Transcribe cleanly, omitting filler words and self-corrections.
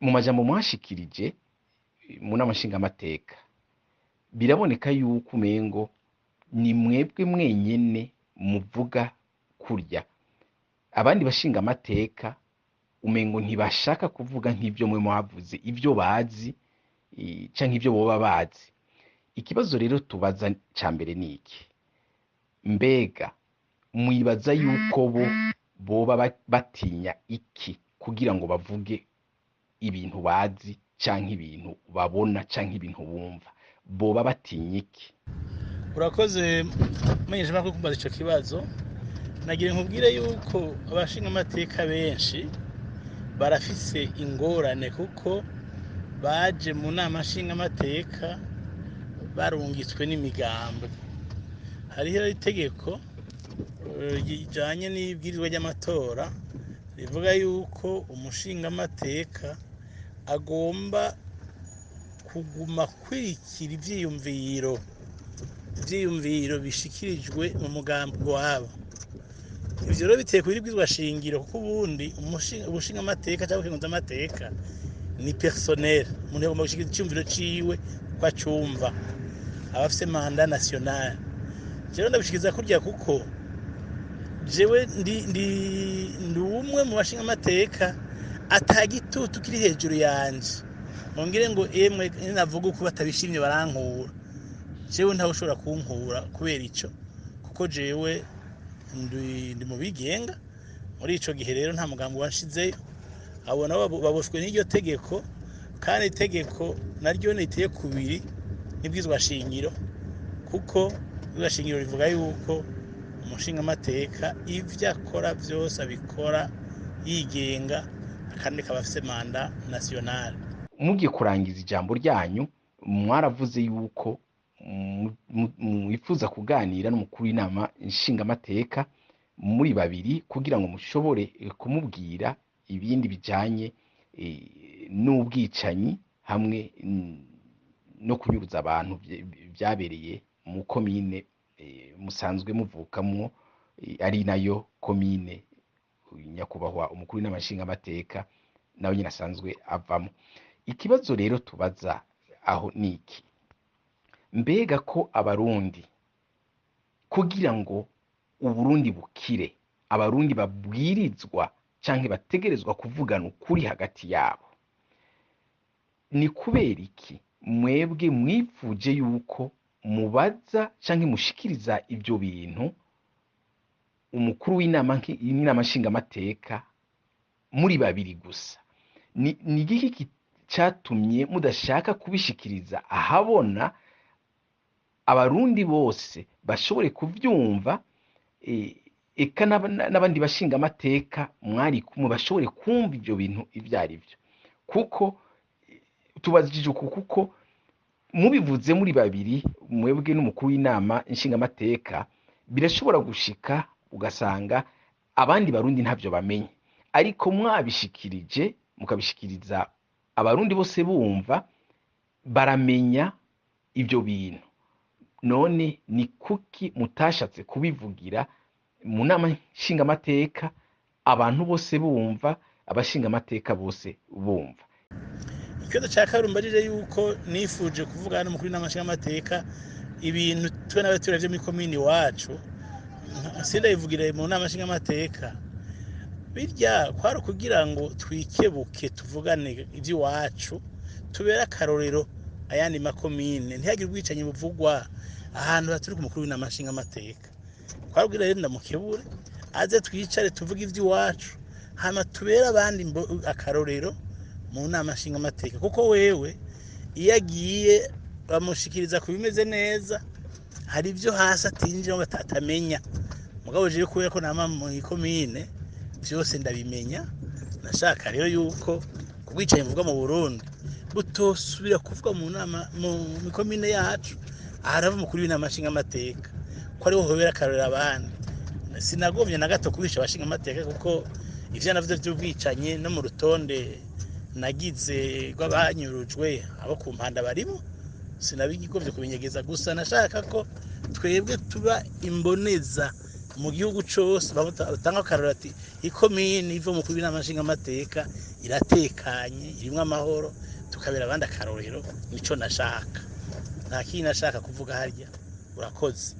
mu majambo mwashikirije mu nama nshingamateka biraboneka yuko umengo ni mwebwe mwenyene muvuga kurya, abandi bashinga amateka umengo ntibashaka kuvuga nk'ivyo mwe mwavuze, ivyo bazi canke ivyo boba bazi. Ikibazo rero tubaza ca mbere ni iki: mbega mwibaza yuko bo boba batinya iki kugira ngo bavuge ibintu bazi canke ibintu babona canke ibintu bumva? Boba batinya iki? Urakoze menyesha makuru kumbaza ico kibazo. Nagira nkubwire yuko abashinga amateka benshi barafise ingorane kuko baje mu nama nshinga amateka barungitswe n'imigambi. Hariho itegeko rijanye n'ibwirizwa ry'amatora rivuga yuko umushinga amateka agomba kuguma kwikira ivyiyumviro bishikirijwe mu mugambi wabo. Ivyo rero biteye kuri bwizwa shingiro kuko ubundi ubushinga amateka cyangwa ukenguza amateka ni personnel, umuntu agomba gushikiriza icyumviro ciwe kwa cumva, abafise manda nationale. Rero ndabishikiriza kurya kuko jewe ndi umwe mu bashinga amateka atagitutu kiri hejuru yanje ngire ngo emwe navuga uko batabishimye barankura. Jewe ntawe ushobora kunkura kubera ico, kuko jewe ndi mu bigenga. Muri ico gihe rero nta mugambi wanshizeyo, abo nabo baboshwe n'iryo tegeko, kandi itegeko naryo niteye kubiri n'ibwizwa shingiro, kuko ibwizwa shingiro rivuga yuko umushinga amateka ivyo akora vyose abikora yigenga kandi akaba afise manda nationale. Mugiye kurangiza ijambo ryanyu mwaravuze yuko mwifuza kuganira n'umukuru w'inama nshingamateka muri babiri kugira ngo mushobore kumubwira ibindi bijanye n'ubwicanyi hamwe no kunyuruza abantu byabereye mu komine musanzwe muvukamwo, ari nayo komine nyakubahwa umukuru w'inama nshingamateka nawe nyine asanzwe avamo. Ikibazo rero tubaza aho niki: mbega ko abarundi kugira ngo uburundi bukire, abarundi babwirizwa canke bategerezwa kuvugana ukuri hagati yabo, ni kubera iki mwebwe mwifuje yuko mubaza canke mushikiriza ivyo bintu umukuru w'inama nshingamateka muri babiri gusa? Ni igiki catumye mudashaka kubishikiriza ahabona abarundi bose bashobore kuvyumva, eka n'abandi bashinga amateka mwari kumwe bashobore kumva ivyo bintu ivyo ari vyo? Kuko tubazijije uku, kuko mubivuze muri babiri mwebwe n'umukuru w'inama nshingamateka birashobora gushika ugasanga abandi barundi ntavyo bamenye, ariko mwabishikirije mukabishikiriza abarundi bose bumva baramenya ivyo bintu. None ni kuki mutashatse kubivugira mu nama nshingamateka abantu bose bumva, abashinga amateka bose bumva? Ikibazo ca kabiri mbarire yuko nifuje kuvugana n'umukuru w'inama nshingamateka ibintu twe n'abaturage vyo muri komini wacu sindabivugira mu nama nshingamateka. Birya kwari kugira ngo twikebuke tuvugane ivy'iwacu, tubera akarorero ayandi makomine, ntihagire ubwicanyi buvugwa ahantu haturi ku mukuru w'inama nshingamateka. Kwari kugira rero ndamukebure aze twicare tuvuge ivy'iwacu, hama tubera abandi akarorero mu nama nshingamateka, kuko wewe iyo agiye bamushikiriza ku bimeze neza, hari ivyo hasi atinjira ngo atatamenya. Mugabo jewe kubera ko nama mu komine vyose ndabimenya, nashaka rero yuko kubwicaye mvuga mu Burundi butosubira kuvuga mu nama mu komine yacu, aharavu mukuru w'inama nshingamateka ko ariho hobera akarorero abandi. Sinagomye na gato kubisha abashinga amateka, kuko ivyo navyo vy'ubwicanye no mu rutonde nagize rw'abanyurujwe abo ku mpanda barimo, sinabigigovye kubinyegeza gusa. Nashaka ko twebwe tuba imboneza mu gihugu cose batanga akarorero ati ikomine iva mu kubina amashinga amateka iratekanye irimwo amahoro tukabera abandi akarorero nico nashaka nta kindi nashaka kuvuga harya urakoze